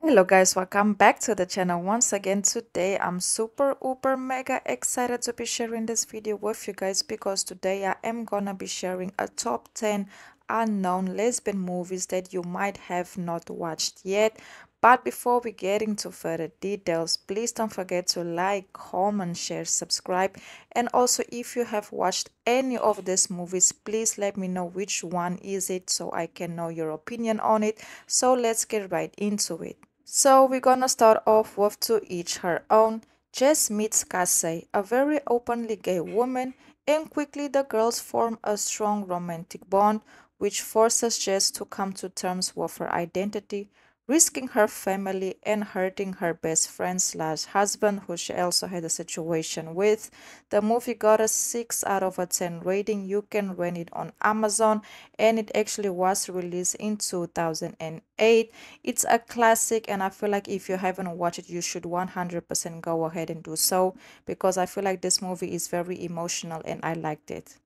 Hello guys, welcome back to the channel once again. Today I'm super mega excited to be sharing this video with you guys because today I am gonna be sharing a top 10 unknown lesbian movies that you might have not watched yet. But before we get into further details, please don't forget to like, comment, share, subscribe, and also if you have watched any of these movies, please let me know which one is it so I can know your opinion on it. So let's get right into it. So we're gonna start off with To Each Her Own. Jess meets Cassie, a very openly gay woman, and quickly the girls form a strong romantic bond, which forces Jess to come to terms with her identity, risking her family and hurting her best friend slash husband, who she also had a situation with. The movie got a 6 out of a 10 rating. You can rent it on Amazon, and it actually was released in 2008. It's a classic, and I feel like if you haven't watched it, you should 100% go ahead and do so because I feel like this movie is very emotional and I liked it.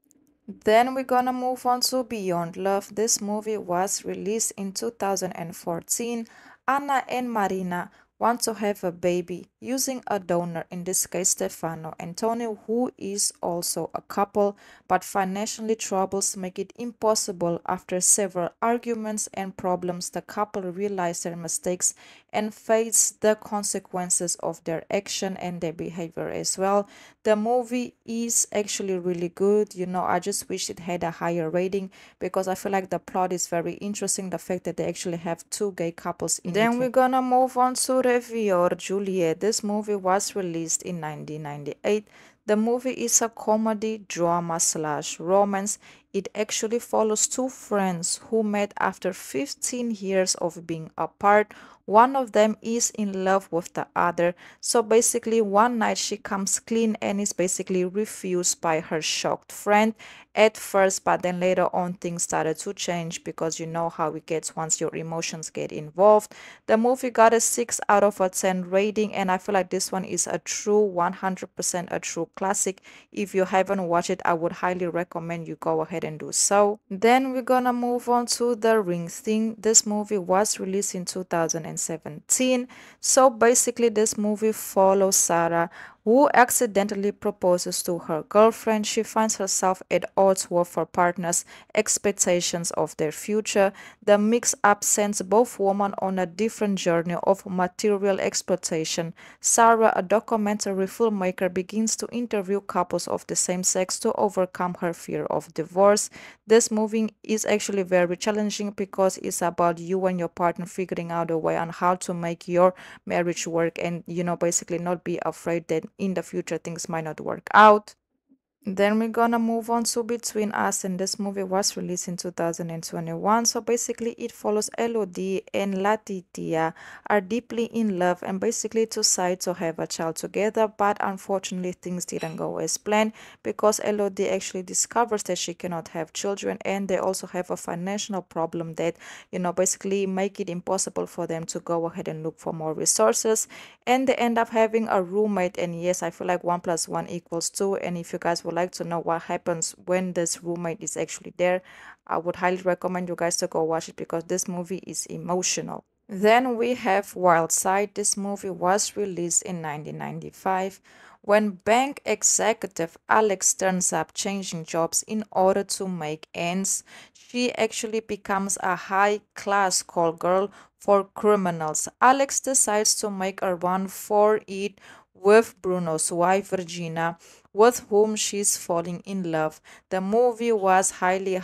Then we're gonna move on to Beyond Love. This movie was released in 2014. Anna and Marina want to have a baby using a donor, in this case Stefano and Tony, who is also a couple, but financially troubles make it impossible. After several arguments and problems, the couple realize their mistakes and face the consequences of their action and their behavior as well. The movie is actually really good. I just wish it had a higher rating because I feel like the plot is very interesting. The fact that they actually have two gay couples in Then we're gonna move on to Reveille or Juliet. This movie was released in 1998. The movie is a comedy, drama slash romance. It actually follows two friends who met after 15 years of being apart. One of them is in love with the other. So basically, one night she comes clean and is basically refused by her shocked friend at first, but then later on things started to change because you know how it gets once your emotions get involved. The movie got a 6 out of a 10 rating, and I feel like this one is a true 100% a true classic. If you haven't watched it, I would highly recommend you go ahead and do so. Then we're gonna move on to The Ring Thing. This movie was released in 2017. So basically, this movie follows Sarah, who accidentally proposes to her girlfriend. She finds herself at odds with her partner's expectations of their future. The mix up sends both women on a different journey of material exploitation. Sarah, a documentary filmmaker, begins to interview couples of the same sex to overcome her fear of divorce. This movie is actually very challenging because it's about you and your partner figuring out a way on how to make your marriage work and basically not be afraid that in the future things might not work out. Then we're gonna move on to Between Us, and this movie was released in 2021. So basically, it follows Elodie and Latitia are deeply in love and basically decide to have a child together. But unfortunately, things didn't go as planned because Elodie actually discovers that she cannot have children, and they also have a financial problem that basically make it impossible for them to go ahead and look for more resources, and they end up having a roommate. And yes, I feel like 1 plus 1 equals 2, and if you guys would like to know what happens when this roommate is actually there, I would highly recommend you guys to go watch it because this movie is emotional. Then we have Wildside. This movie was released in 1995. When bank executive Alex turns up changing jobs in order to make ends, she actually becomes a high class call girl for criminals. Alex decides to make a run for it with Bruno's wife Virginia, with whom she's falling in love. The movie was highly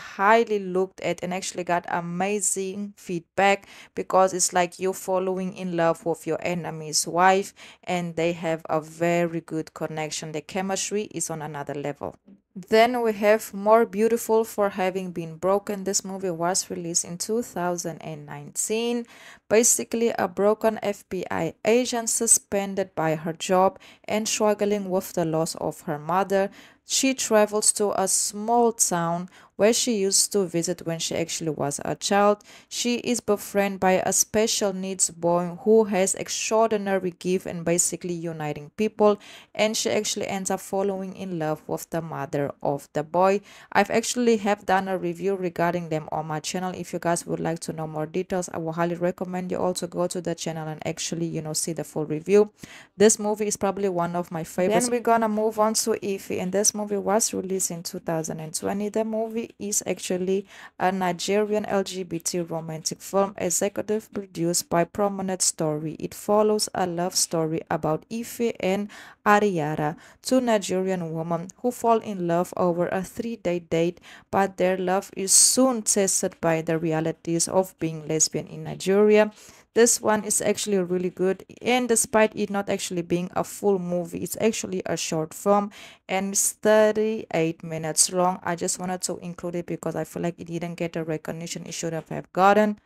looked at and actually got amazing feedback because it's like you falling in love with your enemy's wife, and they have a very good connection. The chemistry is on another level. Then we have More Beautiful for Having Been Broken. This movie was released in 2019. Basically, a broken FBI agent suspended by her job and struggling with the loss of her mother. She travels to a small town where she used to visit when she actually was a child. She is befriended by a special needs boy who has extraordinary gift and basically uniting people, and she actually ends up falling in love with the mother of the boy. I've actually have done a review regarding them on my channel. If you guys would like to know more details, I will highly recommend you also go to the channel and actually, see the full review. This movie is probably one of my favorites. Then we're gonna move on to Ify, and this movie was released in 2020. The movie is actually a Nigerian LGBT romantic film, executive produced by Prominent Story. It follows a love story about Ify and Ariara, two Nigerian women who fall in love over a 3-day date, but their love is soon tested by the realities of being lesbian in Nigeria. This one is actually really good, and despite it not actually being a full movie, it's actually a short film and it's 38 minutes long. I just wanted to include it because I feel like it didn't get the recognition it should have gotten.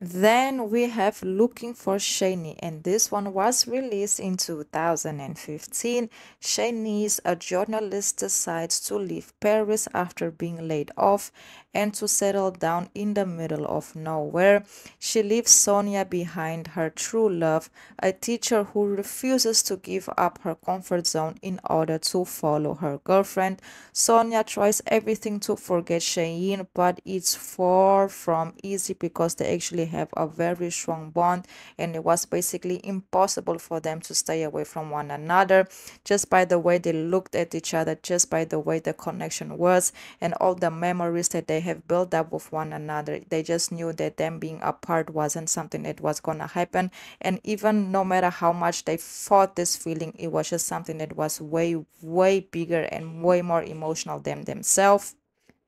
Then we have Looking for Shani, and this one was released in 2015. Shani is a journalist decides to leave Paris after being laid off and to settle down in the middle of nowhere. She leaves Sonia behind, her true love, a teacher who refuses to give up her comfort zone in order to follow her girlfriend. Sonia tries everything to forget Cheyenne, but it's far from easy because they actually have a very strong bond, and it was basically impossible for them to stay away from one another just by the way they looked at each other, just by the way the connection was, and all the memories that they have built up with one another. They just knew that them being apart wasn't something that was gonna happen, and even no matter how much they fought this feeling, it was just something that was way bigger and way more emotional than themselves.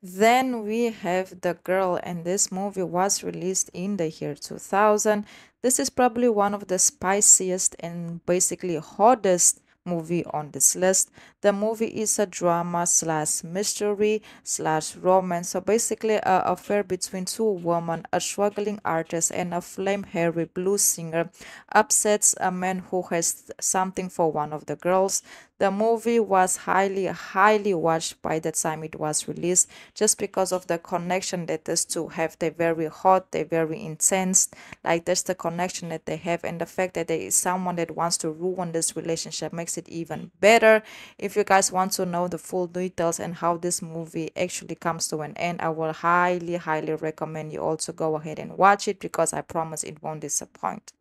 Then we have The Girl, and this movie was released in the year 2000. This is probably one of the spiciest and basically hottest movie on this list. The movie is a drama slash mystery slash romance. So basically a affair between two women, a struggling artist and a flame-hairy blues singer, upsets a man who has something for one of the girls. The movie was highly watched by the time it was released, just because of the connection that these two have. They're very hot, they're very intense. Like there's the connection that they have, and the fact that there is someone that wants to ruin this relationship makes it even better. If you guys want to know the full details and how this movie actually comes to an end, I will highly recommend you also go ahead and watch it, because I promise it won't disappoint.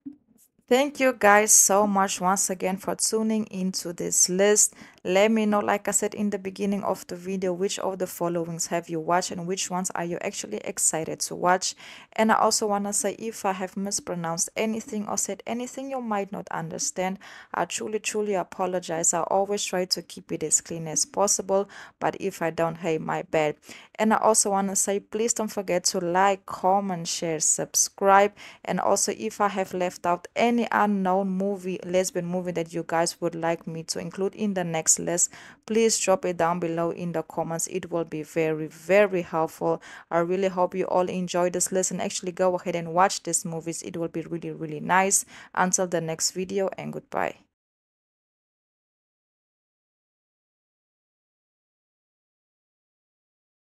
Thank you guys so much once again for tuning into this list. Let me know, like I said in the beginning of the video, which of the followings have you watched and which ones are you actually excited to watch. And I also want to say, if I have mispronounced anything or said anything you might not understand, I truly apologize. I always try to keep it as clean as possible, but if I don't, hey, my bad. And I also want to say, please don't forget to like, comment, share, subscribe. And also, if I have left out any unknown movie, lesbian movie, that you guys would like me to include in the next list, please drop it down below in the comments. It will be very helpful. I really hope you all enjoy this list and actually go ahead and watch these movies. It will be really nice. Until the next video, and goodbye.